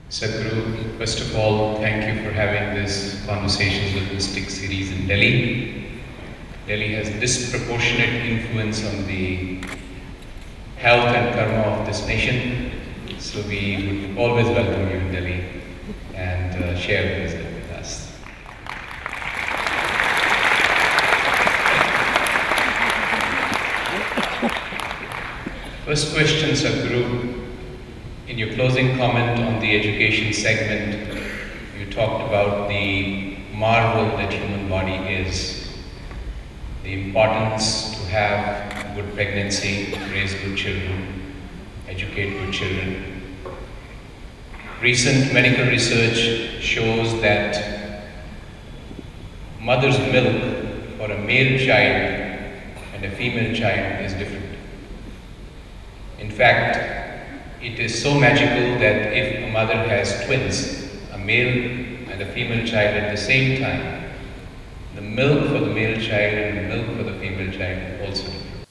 Sadhguru, first of all, thank you for having this Conversations with Mystic series in Delhi. Delhi has disproportionate influence on the health and karma of this nation, so we would always welcome you in Delhi and share wisdom with us. First question, Sadhguru. In your closing comment on the education segment, you talked about the marvel that human body is, the importance to have good pregnancy, raise good children, educate good children. Recent medical research shows that mother's milk for a male child and a female child is different. In fact, it is so magical that if a mother has twins, a male and a female child at the same time, the milk for the male child and the milk for the female child is also different.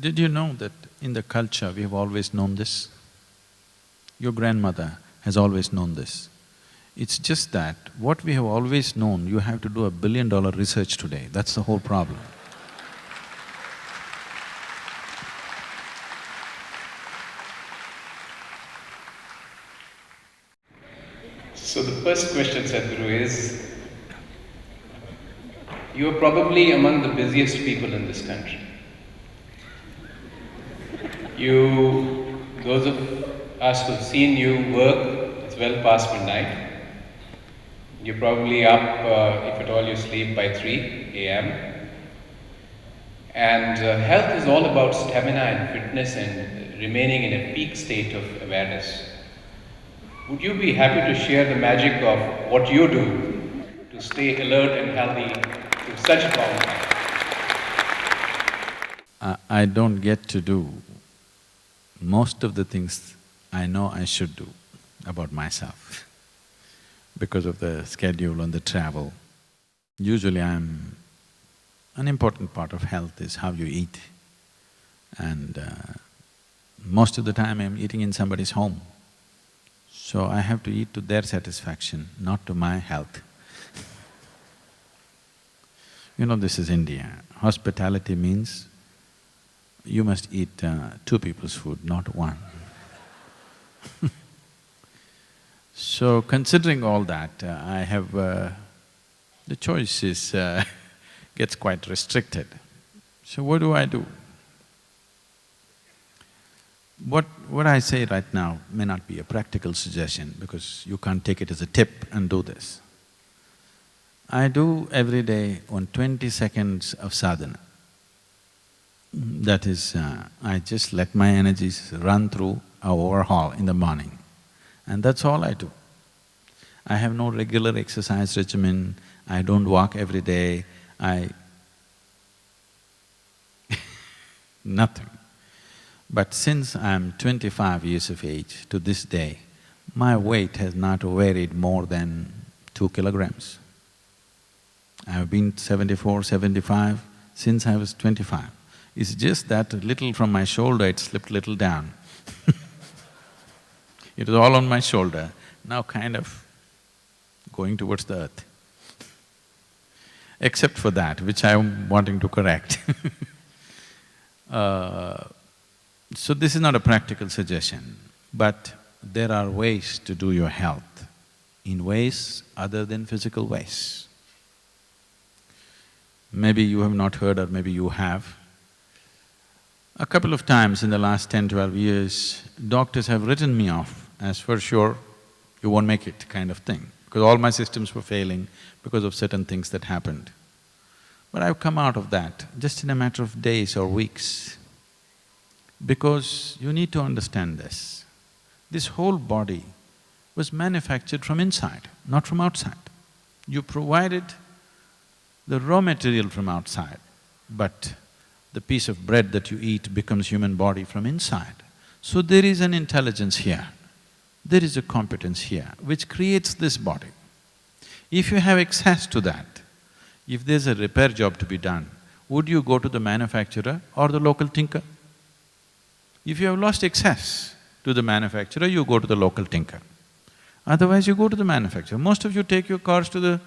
Did you know that in the culture we have always known this? Your grandmother has always known this. It's just that what we have always known, you have to do $1 billion research today, that's the whole problem. So the first question, Sadhguru, is you are probably among the busiest people in this country. Those of us who've seen you work, it's well past midnight. You're probably up, if at all you sleep, by 3 a.m. And health is all about stamina and fitness and remaining in a peak state of awareness. Would you be happy to share the magic of what you do to stay alert and healthy through such a long time? I don't get to do most of the things I know I should do about myself because of the schedule and the travel. Usually an important part of health is how you eat, and most of the time I'm eating in somebody's home. So I have to eat to their satisfaction, not to my health. You know, this is India. Hospitality means you must eat two people's food, not one. So considering all that, I have… the choice is gets quite restricted. So what do I do? What I say right now may not be a practical suggestion because you can't take it as a tip and do this. I do every day on 20 seconds of sadhana. That is, I just let my energies run through a overhaul in the morning, and that's all I do. I have no regular exercise regimen, I don't walk every day, nothing. But since I'm 25 years of age to this day, my weight has not varied more than 2 kilograms. I've been 74, 75 since I was 25. It's just that little from my shoulder, it slipped little down. It was all on my shoulder, now kind of going towards the earth. Except for that, which I'm wanting to correct. So this is not a practical suggestion, but there are ways to do your health in ways other than physical ways. Maybe you have not heard or maybe you have. A couple of times in the last 10, 12 years, doctors have written me off as for sure, you won't make it kind of thing, because all my systems were failing because of certain things that happened. But I've come out of that just in a matter of days or weeks. Because you need to understand this. This whole body was manufactured from inside, not from outside. You provided the raw material from outside, but the piece of bread that you eat becomes human body from inside. So there is an intelligence here, there is a competence here which creates this body. If you have access to that, if there's a repair job to be done, would you go to the manufacturer or the local tinker? If you have lost access to the manufacturer, you go to the local tinker. Otherwise, you go to the manufacturer. Most of you take your cars to the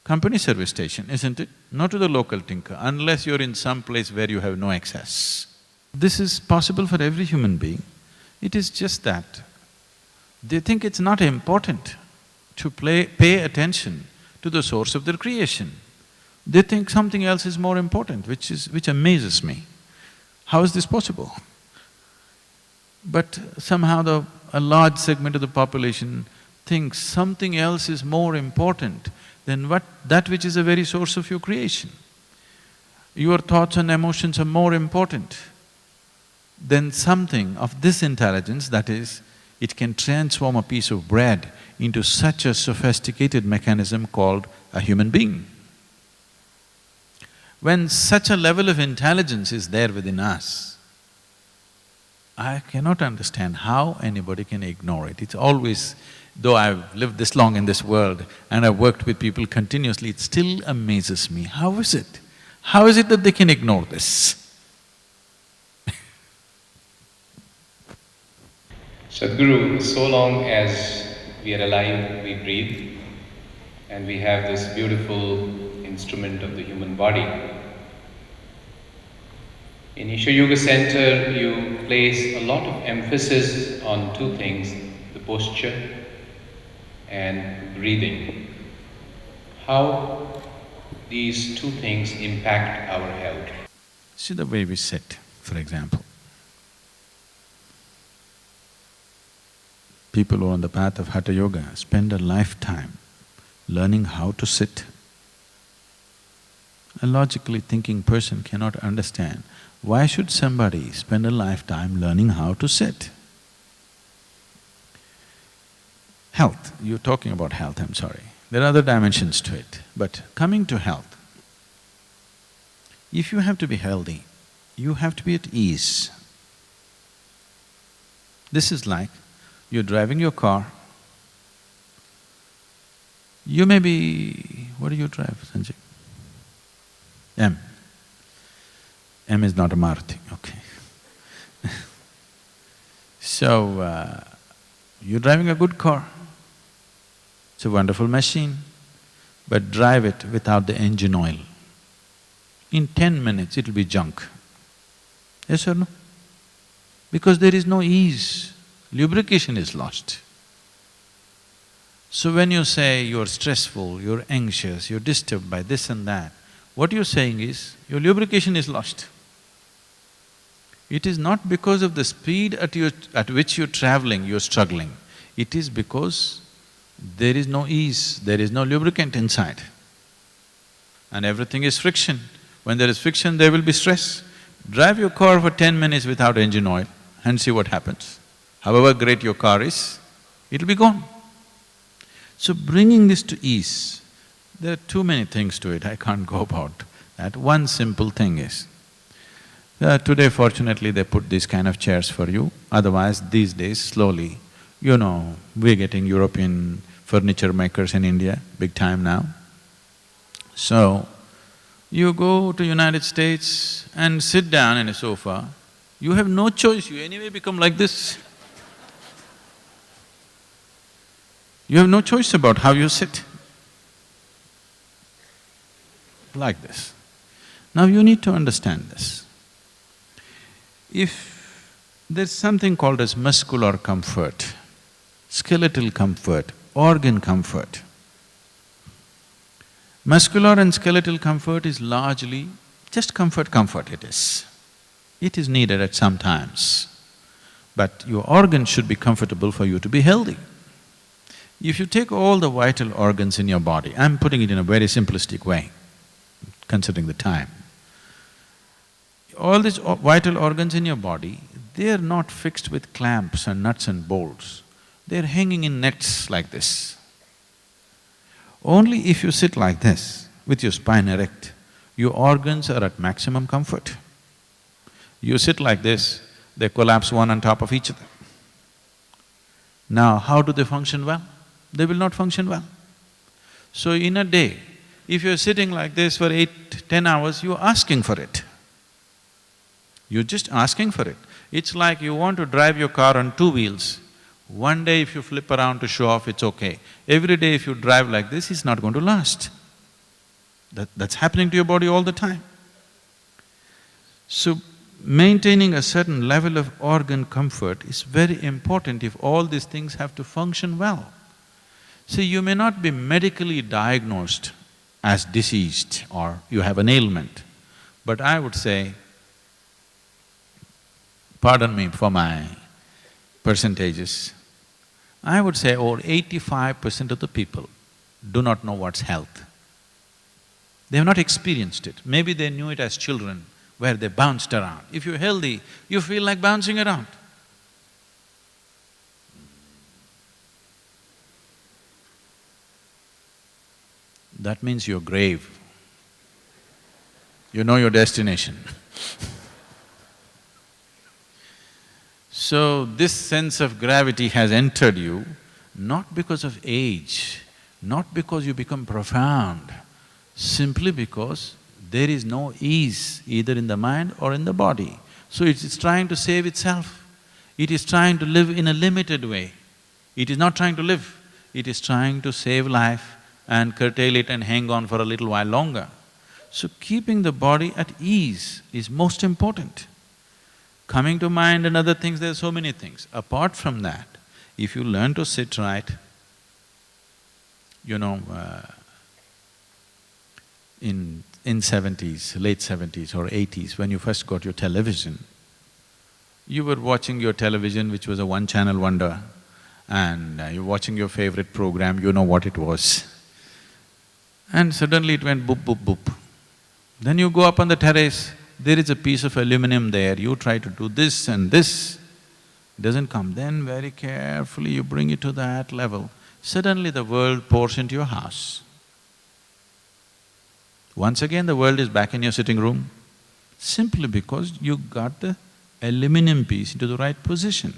company service station, isn't it? Not to the local tinker, unless you're in some place where you have no access. This is possible for every human being. It is just that they think it's not important to pay attention to the source of their creation. They think something else is more important, which amazes me. How is this possible? But somehow a large segment of the population thinks something else is more important than that which is the very source of your creation. Your thoughts and emotions are more important than something of this intelligence, that is, it can transform a piece of bread into such a sophisticated mechanism called a human being. When such a level of intelligence is there within us, I cannot understand how anybody can ignore it. It's always… though I've lived this long in this world and I've worked with people continuously, it still amazes me. How is it? How is it that they can ignore this? Sadhguru, so long as we are alive, we breathe, and we have this beautiful instrument of the human body. In Isha Yoga Center, you place a lot of emphasis on two things, the posture and breathing. How these two things impact our health? See the way we sit, for example. People who are on the path of Hatha Yoga spend a lifetime learning how to sit. A logically thinking person cannot understand why should somebody spend a lifetime learning how to sit. Health, you're talking about health, I'm sorry. There are other dimensions to it, but coming to health, if you have to be healthy, you have to be at ease. This is like you're driving your car, you may be… what do you drive, Sanjay? M. M is not a Maruti, okay. So, you're driving a good car, it's a wonderful machine, but drive it without the engine oil. In 10 minutes it'll be junk. Yes or no? Because there is no ease, lubrication is lost. So when you say you're stressful, you're anxious, you're disturbed by this and that, what you're saying is, your lubrication is lost. It is not because of the speed at which you're traveling, you're struggling. It is because there is no ease, there is no lubricant inside. And everything is friction. When there is friction, there will be stress. Drive your car for 10 minutes without engine oil and see what happens. However great your car is, it'll be gone. So bringing this to ease, there are too many things to it, I can't go about that. One simple thing is, today fortunately they put these kind of chairs for you, otherwise these days slowly, you know, we're getting European furniture makers in India, big time now. So, you go to United States and sit down in a sofa, you have no choice, you anyway become like this. You have no choice about how you sit. Like this. Now you need to understand this. If there's something called as muscular comfort, skeletal comfort, organ comfort. Muscular and skeletal comfort is largely just comfort it is. It is needed at some times, but your organs should be comfortable for you to be healthy. If you take all the vital organs in your body, I'm putting it in a very simplistic way, considering the time. All these vital organs in your body, they are not fixed with clamps and nuts and bolts, they're hanging in nets like this. Only if you sit like this, with your spine erect, your organs are at maximum comfort. You sit like this, they collapse one on top of each other. Now, how do they function well? They will not function well. So in a day, if you're sitting like this for 8–10 hours, you're asking for it. You're just asking for it. It's like you want to drive your car on two wheels. One day if you flip around to show off, it's okay. Every day if you drive like this, it's not going to last. That's happening to your body all the time. So, maintaining a certain level of organ comfort is very important if all these things have to function well. See, you may not be medically diagnosed as diseased or you have an ailment, but I would say, pardon me for my percentages, I would say over 85% of the people do not know what's health. They have not experienced it. Maybe they knew it as children, where they bounced around. If you're healthy, you feel like bouncing around. That means you're grave. You know your destination. So, this sense of gravity has entered you not because of age, not because you become profound, simply because there is no ease either in the mind or in the body. So it's trying to save itself. It is trying to live in a limited way. It is not trying to live, it is trying to save life and curtail it and hang on for a little while longer. So keeping the body at ease is most important. Coming to mind and other things, there are so many things. Apart from that, if you learn to sit right, you know, in 70s, late 70s or 80s, when you first got your television, you were watching your television, which was a one-channel wonder, and you're watching your favorite program, you know what it was. And suddenly it went boop, boop, boop. Then you go up on the terrace, there is a piece of aluminum there, you try to do this and this, doesn't come. Then very carefully you bring it to that level, suddenly the world pours into your house. Once again the world is back in your sitting room, simply because you got the aluminum piece into the right position.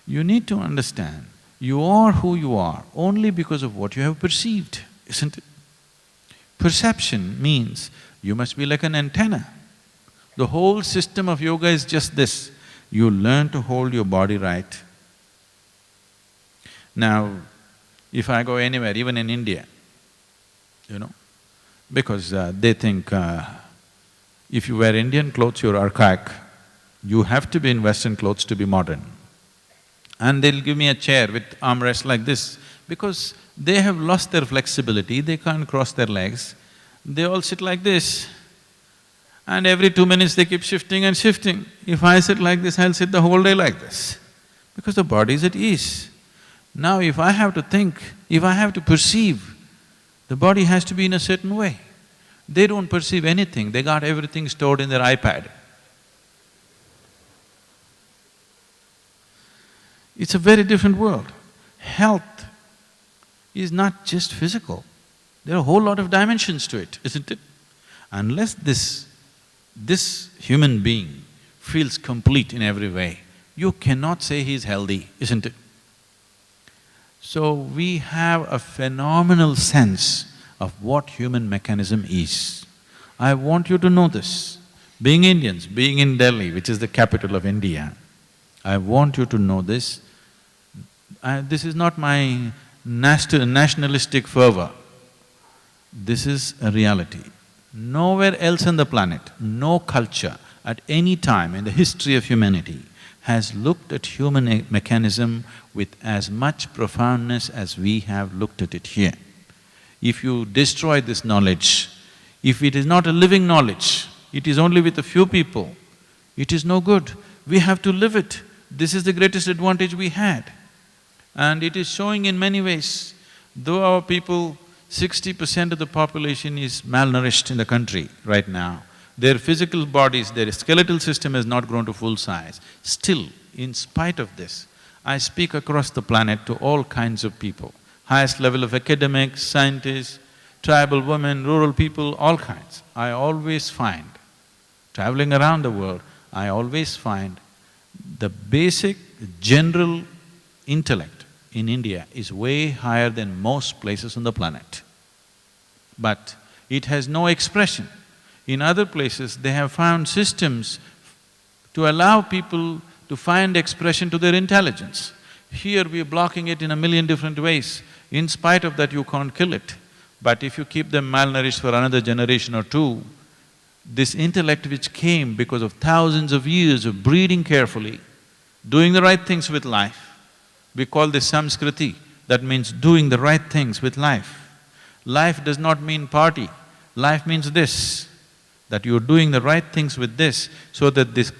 You need to understand, you are who you are only because of what you have perceived, isn't it? Perception means you must be like an antenna. The whole system of yoga is just this, you learn to hold your body right. Now, if I go anywhere, even in India, you know, because they think if you wear Indian clothes, you're archaic, you have to be in Western clothes to be modern. And they'll give me a chair with armrest like this, because they have lost their flexibility, they can't cross their legs, they all sit like this. And every 2 minutes they keep shifting and shifting. If I sit like this, I'll sit the whole day like this, because the body is at ease. Now if I have to think, if I have to perceive, the body has to be in a certain way. They don't perceive anything, they got everything stored in their iPad. It's a very different world. Health is not just physical, there are a whole lot of dimensions to it, isn't it? Unless this human being feels complete in every way, you cannot say he's healthy, isn't it? So we have a phenomenal sense of what human mechanism is. I want you to know this. Being Indians, being in Delhi, which is the capital of India, I want you to know this. This is not my nationalistic fervor. This is a reality. Nowhere else on the planet, no culture at any time in the history of humanity has looked at human mechanism with as much profoundness as we have looked at it here. If you destroy this knowledge, if it is not a living knowledge, it is only with a few people, it is no good. We have to live it. This is the greatest advantage we had. And it is showing in many ways. Though our people, 60% of the population is malnourished in the country right now, their physical bodies, their skeletal system has not grown to full size. Still, in spite of this, I speak across the planet to all kinds of people, highest level of academics, scientists, tribal women, rural people, all kinds. I always find, traveling around the world, I always find the basic general intellect in India is way higher than most places on the planet. But it has no expression. In other places, they have found systems to allow people to find expression to their intelligence. Here we are blocking it in a million different ways. In spite of that, you can't kill it. But if you keep them malnourished for another generation or two, this intellect which came because of thousands of years of breeding carefully, doing the right things with life, we call this samskriti, that means doing the right things with life. Life does not mean party, life means this, that you're doing the right things with this so that this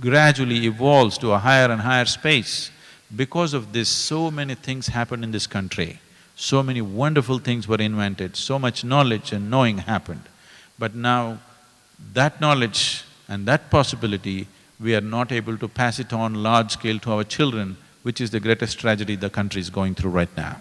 gradually evolves to a higher and higher space. Because of this, so many things happened in this country, so many wonderful things were invented, so much knowledge and knowing happened. But now, that knowledge and that possibility, we are not able to pass it on large scale to our children, which is the greatest tragedy the country is going through right now.